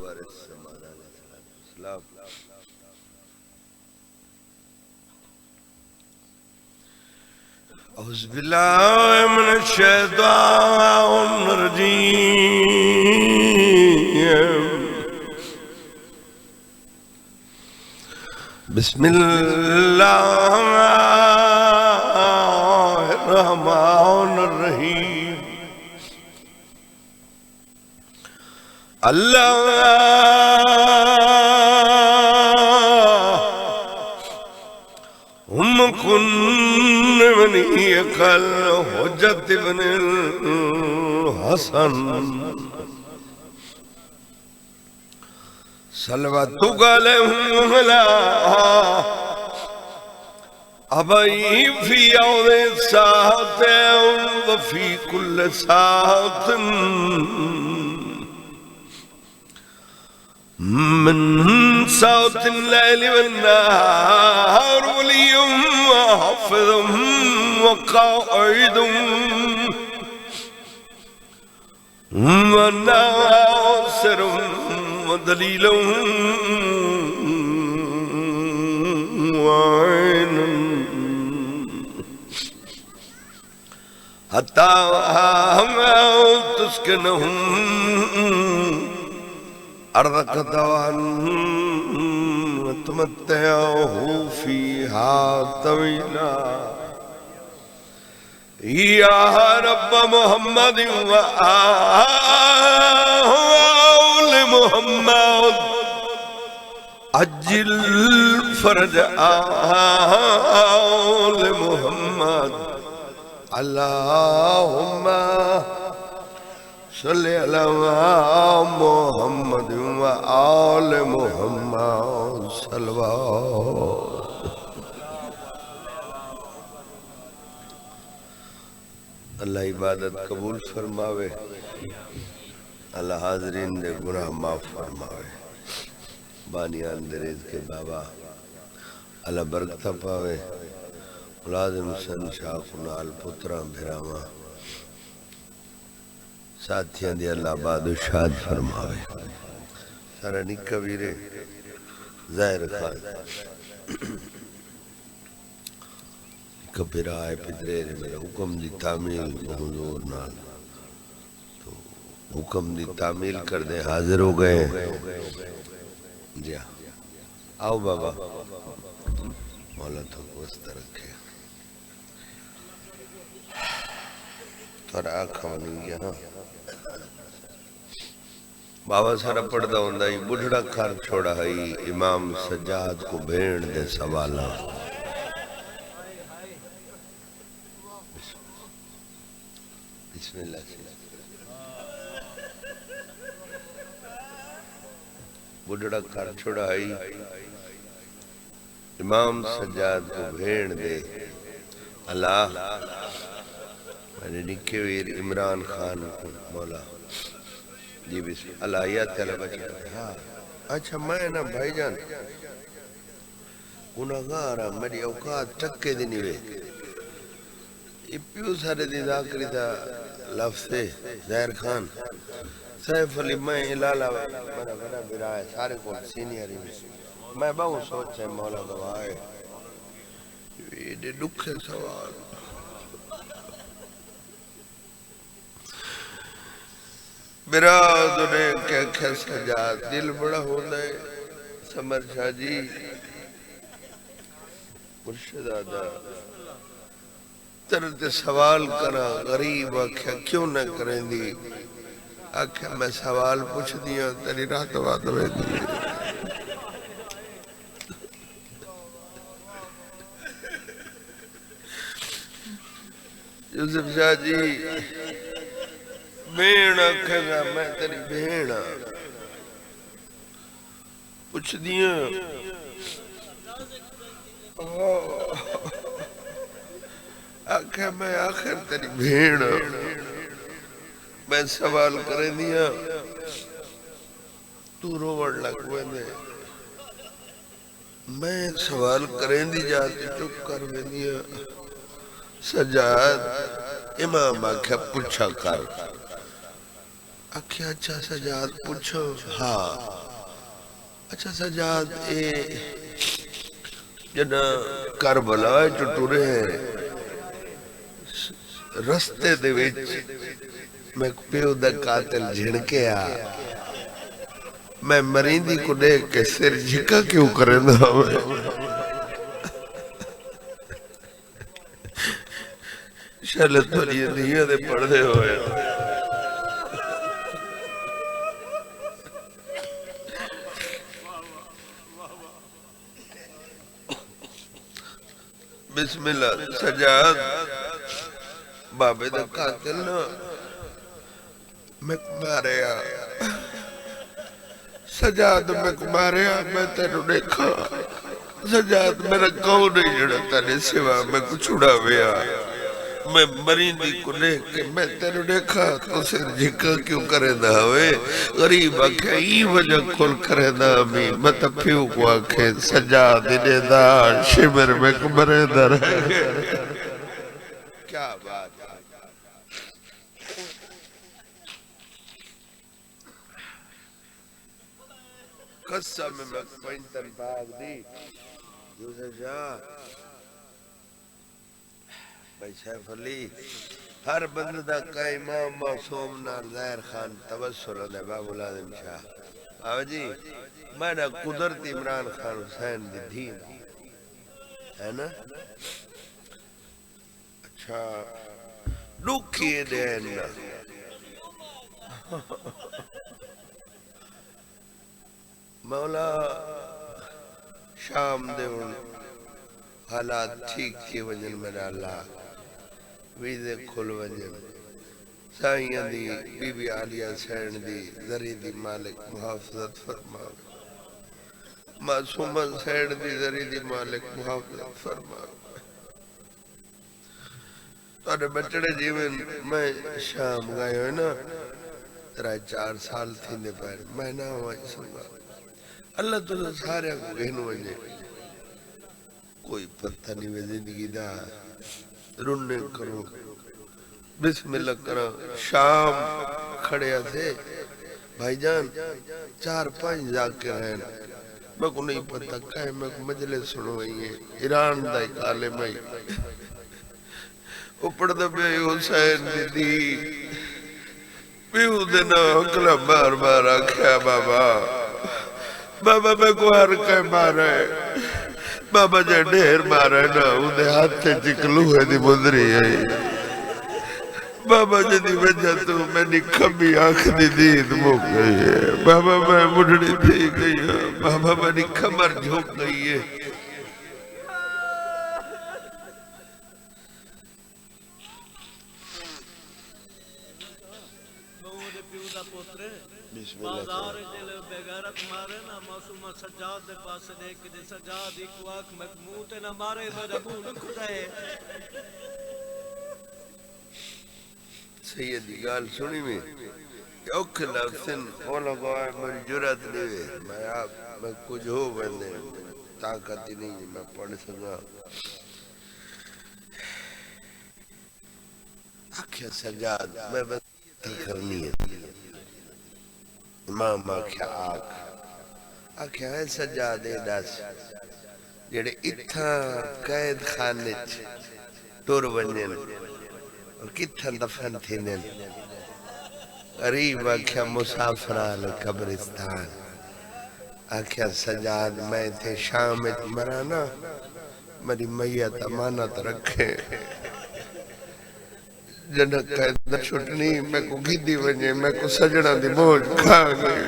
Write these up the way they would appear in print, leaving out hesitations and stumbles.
وارث سمان علیہ السلام. اعوذ باللہ من الشیطان الرجیم. بسم اللہ الرحمن الرحیم. اللہم کن منی قل حجت ابن الحسن صلواتک علیہم لا ابئی فی یوم ساعت وفی کل ساعت من ساعت اللیل والنہار ولیم وحافظ وقائد وناصر ودلیل وعین حتی تسکنہم ارضک دوان وتمتعوا فیہا طویلا. یا رب محمد وآل محمد عجل فرج آل محمد. اللہم صلی اللہ محمد وآل محمد صلوات. اللہ عبادت قبول فرماوے. اللہ حاضرین دے گناہ معاف فرماوے. بانیان دریز کے بابا اللہ برکتہ پاوے. ملازم سن شاہ کنال پتران بھراما ساتھیاں دی اللہ آباد و شاد فرماوے. سارا نکا ویرے ظاہر خان نکا پیرا آئے پدرے میرا حکم دی تعمیل حضور نال تو حکم دی تعمیل کر دیں. حاضر ہو گئے جی آؤ بابا مولا تو کوست رکھے تھوڑا آنکھا نہیں گیا. بابا سارا پڑھدا ہوندا ہی بڑھڑا کھار چھوڑا ہی امام سجاد کو بھیڑ دے سوالا. بسم اللہ سے بڑھڑا کھار چھوڑا ہی امام سجاد کو بھیڑ دے. اللہ میں نکے ویر عمران خان مولا جی بسم اللہ یا تعالی بچا. اچھا میں نا بھائی جان گناہگارا میری اوقات ٹکے دی نہیں وے پیو سارے دی ذاکری دا لفظ ظاہر خان سیف علی میں الالا میرا بڑا برا ہے سارے کو سینئر میں بہت سوچ ہے مولا گواہ یہ دکھ سوال. برادرے کیا کیا سجاد دل بڑا ہونا ہے. سمر شاہ جی مرشد آدھا ترد سوال کرا غریب آکھا کیوں نہ کریں دی. آکھا میں سوال پوچھ دیا تیری رات بات میں دی. یوسف شاہ جی بھیڑ آکھے گا میں تیری بھیڑ پوچھ دیا آکھے میں آخر تیری بھیڑ میں سوال کریں دیا تو روڑ لگوے دے. میں سوال کریں دی جاتی چک کر دیا. سجاد امام آکھے پوچھا کر آکھیا اچھا سجاد پوچھو ہاں اچھا سجاد اے جنا کربلا جو ٹرے ہیں رستے دے وچ میں پیو دا قاتل جھڑکیا میں مریندی کو دیکھ کے سر جھکا کیوں کرے دا میں شلت والی دنیا دے پڑھے ہوئے بسم اللہ سجاد بابے دا قاتل نا میں ماریا سجاد میں ماریا میں تینو دیکھا سجاد میرا کون نہیں جڑا تیرے سوا میں کچھ اڑا ویا میں مریندی کو دیکھ کے میں تینو دیکھا تو سر جھکا کیوں کرے دا ہوئے غریب آکھے ای وجہ کھول کرے دا ہمیں میں تپیو کو آکھے سجاد انہیں دا شمر میں کمرے دا رہ گئے کیا بات ہے قصہ میں پینتن باغ دی یوسف شاہ بھائی سیف علی ہر بند دا کا امام معصوم نال ظاہر خان توسل ہے بابو لازم شاہ آو جی میں نا قدرت عمران خان حسین دی دین ہے نا اچھا لکھی دین نا مولا شام دے ان حالات ٹھیک تھی وجن میرا اللہ ویزے کھل وجن سائیاں دی بی بی عالیہ سین دی ذری دی مالک محافظت فرما معصومن سین دی ذری دی مالک محافظت فرما تو بچڑے جیویں میں شام گئے ہوئے نا ترائے 4 سال تھی نے پیر میں نہ ہوا سنگا اللہ تو سارے کو گہنو وجے کوئی پتہ نہیں وے زندگی دا رننے کرو بسم اللہ کرو شام کھڑے تھے بھائی جان 4-5 ذاکر ہیں میں کو نہیں پتہ کہیں میں کو مجلس سنو گئی ہے ایران دا ایک عالم ہے اوپر دا بے حسین دی پیو دینا اکلا بار بار آکھیا بابا بابا میں کو ہر کہیں مارے بابا جے ڈھیر مارے نا انہیں ہاتھ سے چکلو ہے دی مدری ہے بابا جے دی وجہ تو میں نے کبھی آنکھ دی دید موک گئی ہے بابا میں مڈڑی تھی گئی ہے بابا میں نے کمر جھوک گئی ہے بازار دل بغیرت مارے نا معصوم سجاد دے پاس دیکھ دے سجاد ایک واک مکمو تے نہ مارے بدبو نہ کھدائے سیدی گال سنی میں کہ اوکھ لفظن اولا گوائے میری جرات نہیں ہے میں کچھ ہو بندے طاقت ہی نہیں میں پڑھ سکا آکھیا سجاد میں بس کرنی ہے امام آکھیا آکھیا ہے سجادے دس جڑے اتھا قید خانے ٹور ونجن اور کتھا دفن تھینن غریب آکھیا مسافران قبرستان آکھیا سجاد میں تھے شام مرانا میری میت امانت رکھے جنک قید چھٹنی میں کو گھدی ونجے میں کو سجڑا دی موج کھا گئی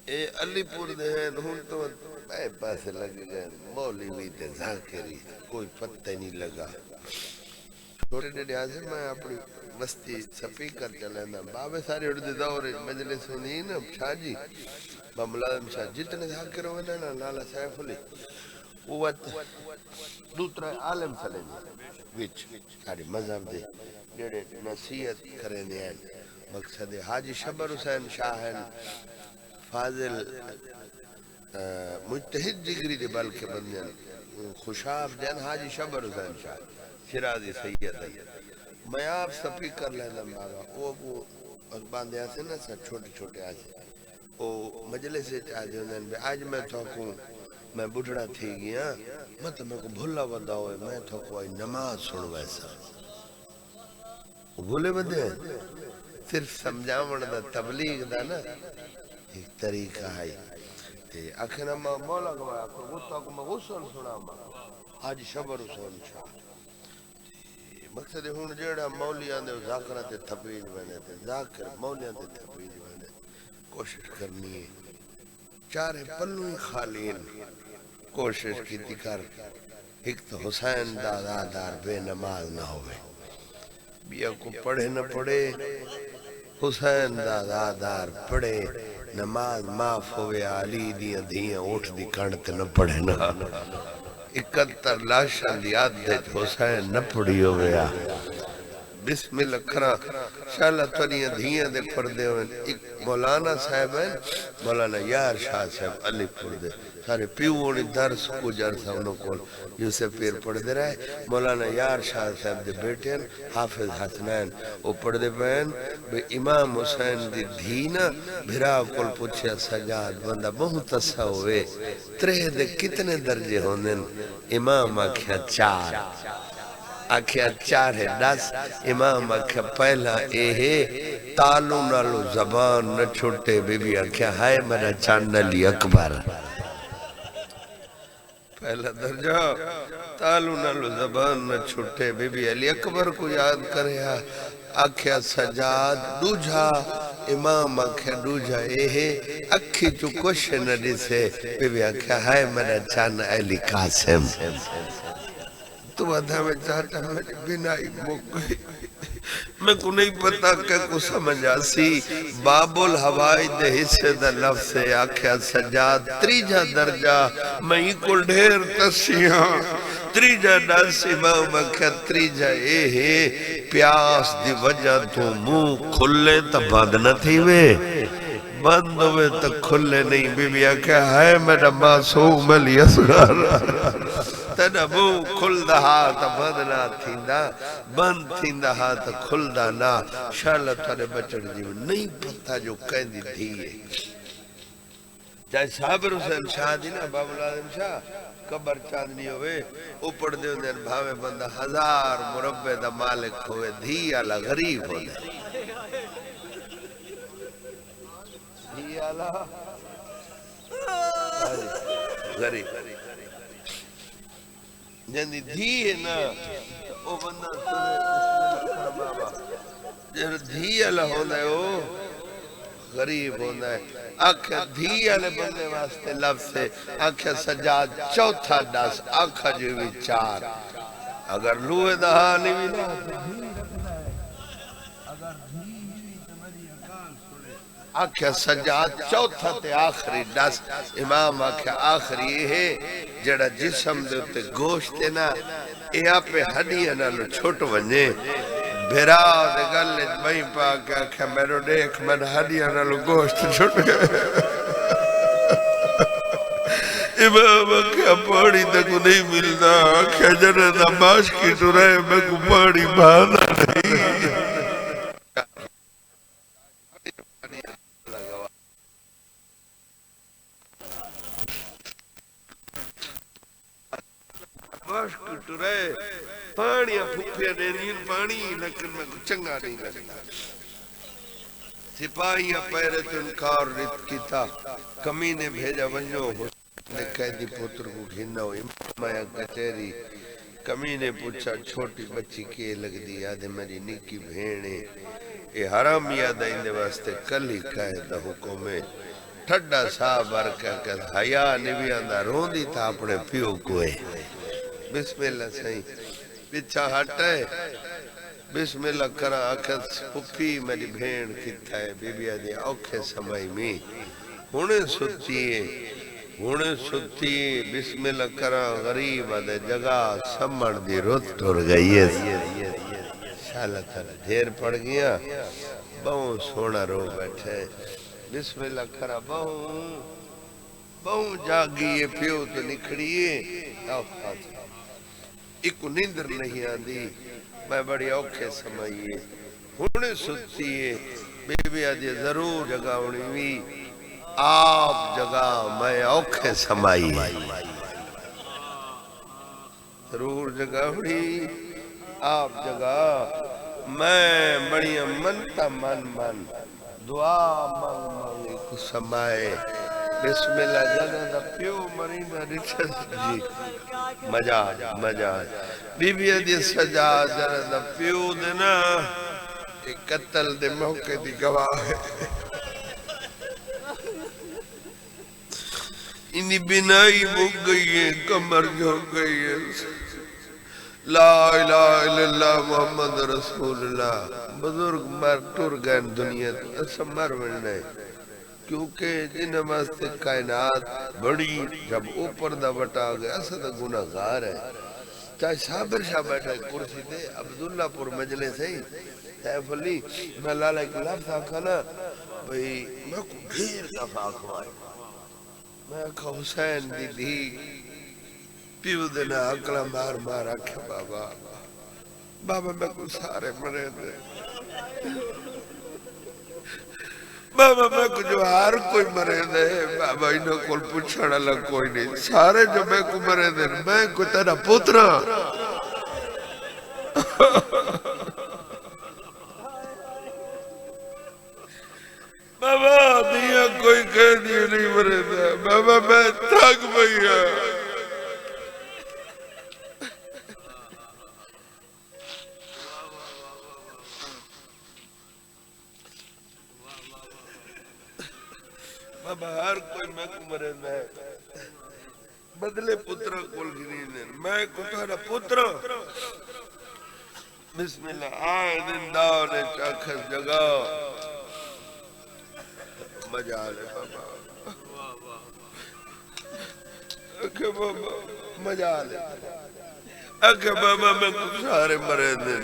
اے علی پور دے ہیں ہون تو اے پاسے لگ گئے مولوی تے ذاکری کوئی پتہ نہیں لگا چھوٹے ڈیڈے آسے میں اپنی مستی سپی کر چلے نا بابے سارے اڑ دے دور مجلس ہونی نا شاہ جی بملازم شاہ جتنے ذاکر ہوئے نا لالا سیف علی وہ دوسرا عالم سلے وچ ساری مذہب دے جڑے نصیحت کرے دے ہیں مقصد حاجی شبر حسین شاہ ہیں فاضل مجتہد جگری دے بلکہ بندیاں خوشاب جن حاجی شبر حسین شاہ شرازی سید میں آپ سپیکر لینا بابا وہ باندھے آتے نا سر چھوٹے چھوٹے آجے وہ مجلس آجے انہیں بھی آج میں تھوکوں میں بڑھڑا تھی گیا میں تو میں کو بھولا ودا ہوئے میں تھوکوں آئی نماز سن ویسا وہ بھولے بدے ہیں صرف سمجھاون دا تبلیغ دا نا ایک طریقہ ہے اکھنا مولا گوایا غصہ کو میں غصہ سنا ماں آج شبر حسین شاہ مقصد ہون جیڑا مولیاں دے ذاکرہ تے تھپیج بنے تے ذاکر مولیاں تے تھپیج بنے کوشش کرنی ہے چارے پلوں ہی خالین کوشش کی تکر ایک تو حسین دادار بے نماز نہ ہوئے بیا کو پڑھے نہ پڑھے حسین دادار پڑھے نماز معاف ہوئے علی دیاں دیاں اٹھ دی کانت نہ پڑھے نہ 71 لاشاں دی عادت حسین نہ پڑھی ہوئے بسم اللہ کھرا شاءاللہ تنیاں دھیاں دے پردے ہوئے ایک مولانا صاحب ہیں مولانا یار شاہ صاحب علی پردے سارے پیوونی درس کو جرسا انہوں کو یوسف پیر پڑھ دے رہے مولانا یار شاہ صاحب دے بیٹے ہیں حافظ حسنین وہ پڑھ دے پہن بے امام حسین دی دھینا بھرا کل پوچھا سجاد بندہ بہت تسا ہوئے ترہ دے کتنے درجے ہونے امام آکھیا 4 آکھیا 4 ہے 10 امام آکھیا پہلا اے ہے تالو نالو زبان نہ چھوٹے بی بی آکھیا ہائے میرا چاند علی اکبر پہلا درجہ تالو نالو زبان نہ چھوٹے بی بی علی اکبر کو یاد کرے آکھیا سجاد دوجھا امام آکھیا دوجھا اے ہے اکھی چو کش نہ دسے بی بی آکھیا ہائے میرا چاند علی قاسم تو ادھا میں چاہتا میری بنائی مک گئی میں کو نہیں پتا کہ کو سمجھا سی باب الحوائی دے حصے دا لفظ ہے آکھیا سجاد تریجہ درجہ میں ہی کو ڈھیر تسیاں تریجہ ناس امام آکھیا تریجہ اے ہے پیاس دی وجہ تو منہ کھلے تا بند نہ تھی وے بند ہوئے تا کھلے نہیں بی بی آکھیا ہے میرا معصوم علی اصغر تینا مو کھل دہا تا بند نہ تھیندا بند تھیندا ہا تا کھل دا نا شاءاللہ تارے بچڑ جیو نہیں پتا جو کہندی دھیئے چاہے صابر حسین شاہ دی نا باب العظم شاہ قبر چاندنی ہوئے اوپر دے اندر بھاوے بندہ 1000 مربع دا مالک ہوئے دھی آلہ غریب ہوئے دھی آلہ غریب جنی دھی ہے نا او بندہ سنے بابا جن دھی آلہ ہونا ہے او غریب ہونا ہے آکھا دھی آلے بندے واسطے لفظ ہے آکھا سجاد چوتھا 10 آکھا جو بھی 4 اگر لوہ دہانی بھی نہ اگر دھی بھی تو میری اکال سنے آکھا سجاد چوتھا تے آخری 10 امام آکھا آخری یہ ہے جڑا جسم دے تے گوشت نا اے آپ ہڈیاں نالو چھوٹ ونجے بھیرا دے گلے بھئی پاک آکھا میرو دیکھ من ہڈیاں نالو گوشت چھوٹ گئے امام آکھا پاڑی تک نہیں ملنا آکھا جنہ نماز کی تو رہے میں کو پاڑی بھانا نہیں ماشک تو رہے پانیاں پھوپیا دینین پانی لیکن میں کو چنگا نہیں لگتا سپاہیاں پیرے تو انکار رت کیتا کمینے بھیجا ونجو نے قیدی پتر کو گھننا ہو امامایا کچھری کمینے پوچھا چھوٹی بچی کے لگ دی آدھے میری نکی بھینے اے حرام یاد آئندے واسطے کل ہی قائدہ حکومے ٹھڈا صاحب برکہ کہ حیاء نبی آندہ روندی تھا اپنے پیو کوئے بسم اللہ صحیح پچھا ہٹائے بسم اللہ کرا آکھت پپی میری بھین کتا ہے بی بی آدھی اوکھے سمائی میں ہونے ستی بسم اللہ کرا غریب آدھے جگہ سمڑ دی رت ٹور گئی ہے شاءاللہ تعالی دھیر پڑ گیا بہوں سونا رو بیٹھے بسم اللہ کرا بہوں جاگیے پیو تو نکھڑیے ایک نیندر نہیں آندی میں بڑی اوکھے سمائیے ہونے ستی ہے بی بی آدھی ضرور جگہ ہونی وی آپ جگہ میں اوکھے سمائیے ضرور جگہ ہونی آپ جگہ میں بڑی منتا من دعا مانگ ایک سمائے بسم اللہ جنہ دا پیو مرینہ رچت جی مجاز بی بی دی سجا جنہ دا پیو دینا ایک قتل دے موقع دی گواہ ہے انہی بنائی مک گئی ہے کمر جھوک گئی ہے لا الہ الا اللہ محمد رسول اللہ بزرگ مر ٹر گئے دنیا ایسا مر ملنے کیونکہ جن واسطے کائنات بڑی جب اوپر دا بٹا گیا ایسا دا گناہگار ہے چاہے صابر شاہ بیٹھا ہے کرسی دے عبداللہ پور مجلس ہے سیف علی میں لالا ایک لفظ آکھا نا بھئی میں کو ڈھیر دفعہ آکھوائی میں کہا حسین دی دی پیو دینا اکلا مار آکھے بابا میں کو سارے مرے دے بابا میں کو جو ہر کوئی مرے دے بابا انہوں کول پوچھڑا لگ کوئی نہیں سارے جو میں کو مرے دے میں کو تیرا پترا بابا دیا کوئی کہہ دیا نہیں مرے دے بابا میں تھک بھئیا بابا ہر کوئی میں کو مرے دے بدلے پترہ کول گری دے میں کو تارا پترہ بسم اللہ آئے دن داؤ نے چاکھس جگہ مجالے بابا اکھے بابا مجالے اکھے بابا میں کو سارے مرے دے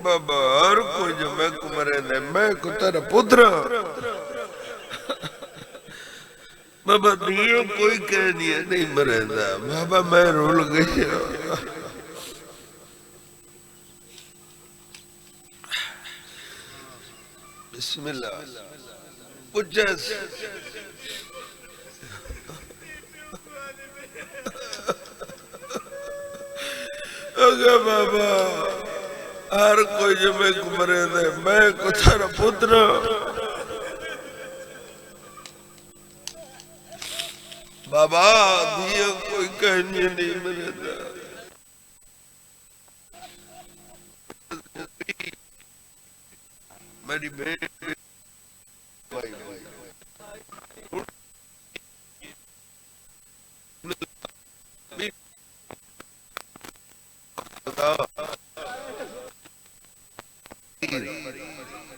بابا ہر کوئی جو میں کو مرے دے میں کو تارا پترہ بابا دیو کوئی کہہ دیا نہیں مرے دا بابا میں رول گئی بسم اللہ پجس اگر بابا ہر کوئی جو میں کو مرے دے میں کو تھارا پترہ بابا دیا کوئی کہنی نہیں مرے دا میری بیٹی بھائی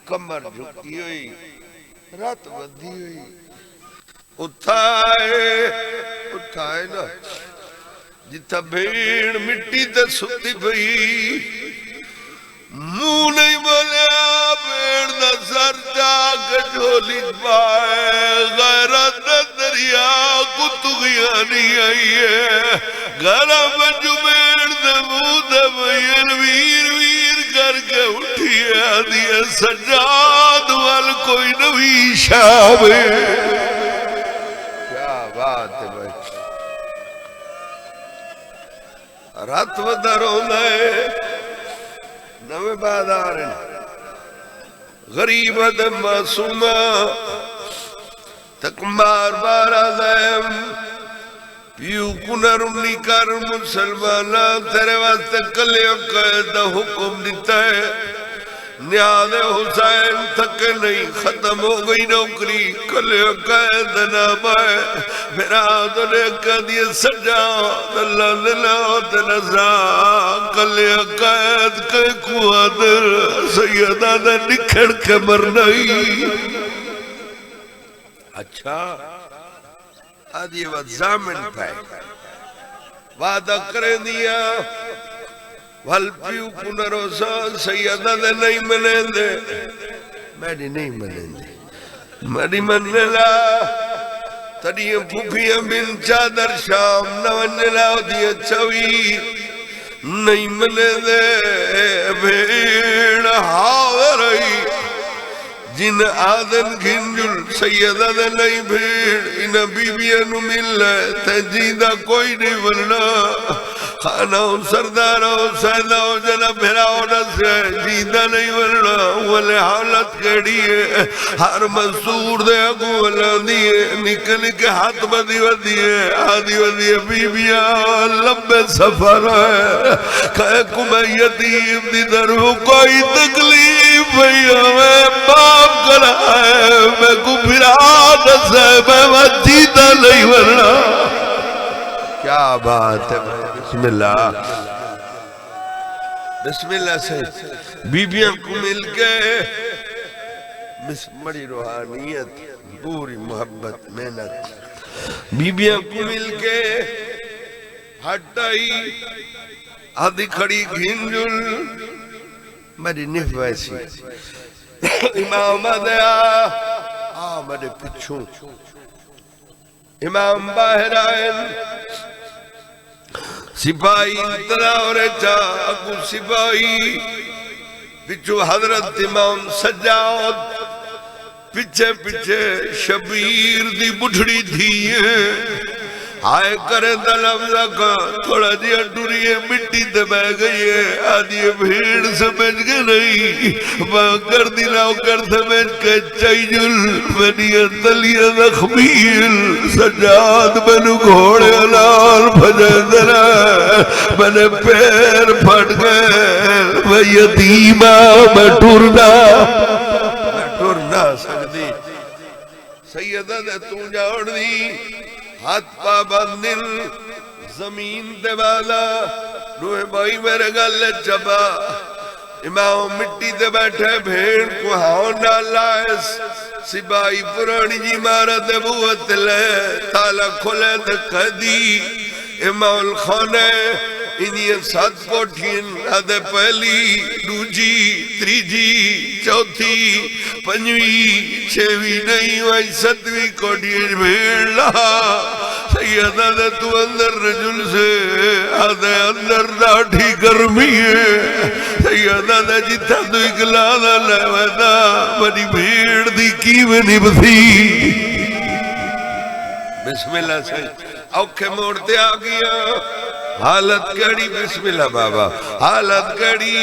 کمر جھکی ہوئی رات بدھی ہوئی اٹھائے نا جتا بھیڑ مٹی تے ستی بھئی منہ نہیں بولیا بھیڑ دا سر جاگ جھولی پائے غیرت دریا کتگیاں نہیں آئی ہے گھرہ میں جو بھیڑ دا منہ دا بھئین ویر ویر کر کے اٹھی ہے آدھی سجاد وال کوئی نوی شابے بات ہے بھائی رات و درون ہے نوے بادار غریب دم معصومہ تک مار بارا دیم پیو کنر انہی کر مسلمانہ تیرے واسطے کلیوں قیدہ حکم دیتا ہے نیاد حسین تک نہیں ختم ہو گئی نوکری کلیوں قید نام ہے میرا دنے کہہ دیئے سجاد اللہ دلات نظام کلیوں قید کے قوادر سیدہ دے نکھڑ کے مرنائی اچھا آدھی وقت زامن پائے وعدہ کرے دیا والپیو پنروسا سیدہ دے نہیں منیں دے میری نہیں منیں دے میری مننے لا تڑیاں پھوپیاں بن چادر شام نہ ونجنا دیا چوی نہیں ملے دے بھیڑ ہاو رہی جن آدن گھنجل سیدہ دے نہیں بھیڑ انہ بی بی انو مل تے جیدہ کوئی نہیں ورنہ خانہ سردارہ سیدہ جنہ بھراؤ نسے جیدہ نہیں ورنہ والے حالت کڑی ہے ہر منصور دے اگو والا دیئے نکل کے ہاتھ بدی ودیئے آدھی ودیئے بی بیا لمبے سفر ہے کہے کو میں یتیم دی در ہوں کوئی تکلیف بھئیہ میں باپ کرا ہے میں کو بھرا نسے میں جیدہ نہیں ورنہ کیا بات ہے بسم اللہ بسم اللہ سے بیبیاں کو مل کے بڑی روحانیت پوری محبت محنت بیبیاں کو مل کے ہٹائی آدھی کھڑی گھنجل میری نف ویسی امام دیا میرے پچھوں امام باہر آئین سپاہی تراؤ رچا اگو سپاہی پچھو حضرت امام سجاد پچھے پچھے شبیر دی بڑھڑی تھی آئے کرے دلفظہ کا تھوڑا جی اٹوریے مٹی تے بہ گئی ہے آدھی بھیڑ سمجھ کے نہیں باکر دلاؤ کر سمجھ کے چیجل بنی تلیہ زخمیل سجاد بنو گھوڑے لال بھجے درہ بنے پیر پھٹ گئے وہ یتیمہ میں ٹورنا سکتی سیدہ دے تو جاڑ دی ہاتھ پا بندن زمین دے بالا نوے بھائی میرے گلے چبا امام مٹی دے بیٹھے بھیڑ کو ہاؤنڈا لائس سبائی پرانی جی مارا دے بوت لے تالا کھولے دے قدی امام الخانے انہی سات کوٹھین آدھے پہلی دوجی تریجی چوتھی پنجوی چھوی نہیں وائی ستوی کوٹھین بھیڑ لہا سیدہ دے تو اندر رجل سے آدھے اندر ڈاٹھی گرمی ہے سیدہ دے جتا تو اکلانا لے ویدہ بنی بھیڑ دی کی منی بثی بسم اللہ سے اوکھے موڑتے آگیا حالت کڑی بسم اللہ بابا حالت کڑی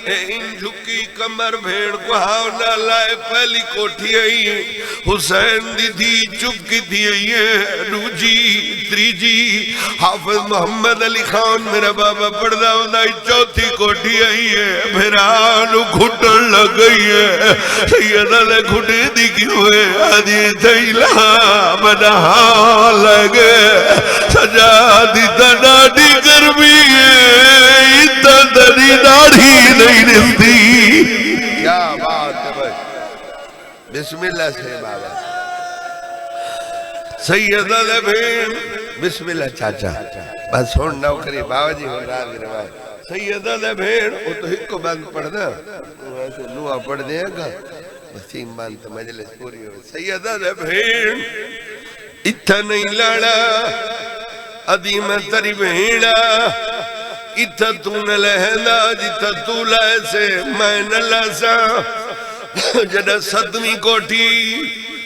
ان جھکی کمر بھیڑ کو ہاؤنا لائے پہلی کوٹھی آئی ہے حسین دی تھی چپ کی تھی آئی ہے دوجی تریجی حافظ محمد علی خان میرا بابا پردہ ہوندائی چوتھی کوٹھی آئی ہے بھیرانو گھٹر لگ گئی ہے سیدہ دے گھٹے دی کیوں ہے آدھی تیلہ منہا لگے سجا دی تناڈی گرمی ہے اتنا دنی داڑھی نہیں نلتی کیا بات ہے بھائی بسم اللہ سے بابا سیدہ دے بھیڑ بسم اللہ چاچا بس ہون نو کری بابا جی ہون راضی روائے سیدہ دے بھیڑ وہ تو ہک کو بند پڑھ دا ایسے نوہ پڑھ دے گا وسیم بند تو مجلس پوری ہوئی سیدہ دے بھیڑ اتھا نہیں لڑا عدیم تری بھیڑا اتھا تو نہ لہندا جتھا تو لائے سے میں نہ لاسا جڑا صدمی کوٹھی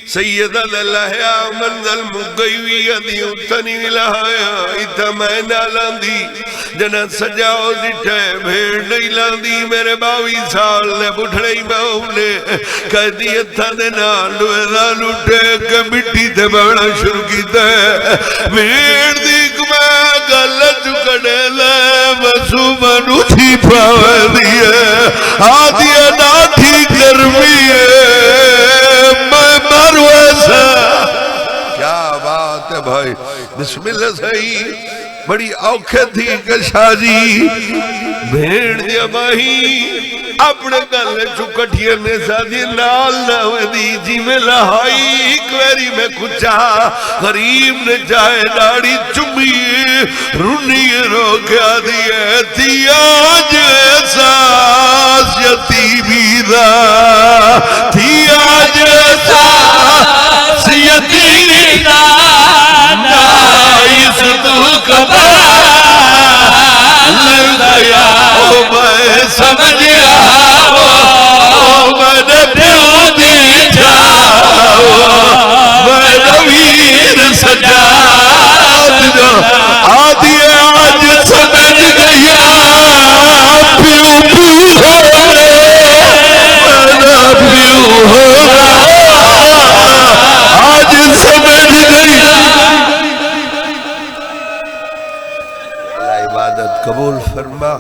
سیدہ دلہیا منزل مگئیوی ادھی اتھنی لہایا اتھا میں نہ لاندی جنا سجاؤ جٹھے بھیڑ نہیں لاندی میرے 22 سال نے بڑھڑے باؤ نے کہہ دی اتھا دے نالوے دالو ٹیک مٹی دے بڑا شروع کی دے بھیڑ دیکھ میں گلہ چکڑے لے مسو منو تھی پاوے دیئے آدھی ناٹھی گرمی کیا بات ہے بھائی بسم اللہ صحیح بڑی اوکھے تھی کشا جی بھیڑ دیا بھائی اپنے گلے چکٹھیے نے سادھی نال نوے دی جی میں لہائی ایک ویری میں کچھا غریب نے جائے ڈاڑی چمی رونی روکیا دیئے تھی آج احساس یتیمی دا تھی آج احساس یتیمی دا شہادت قبول فرما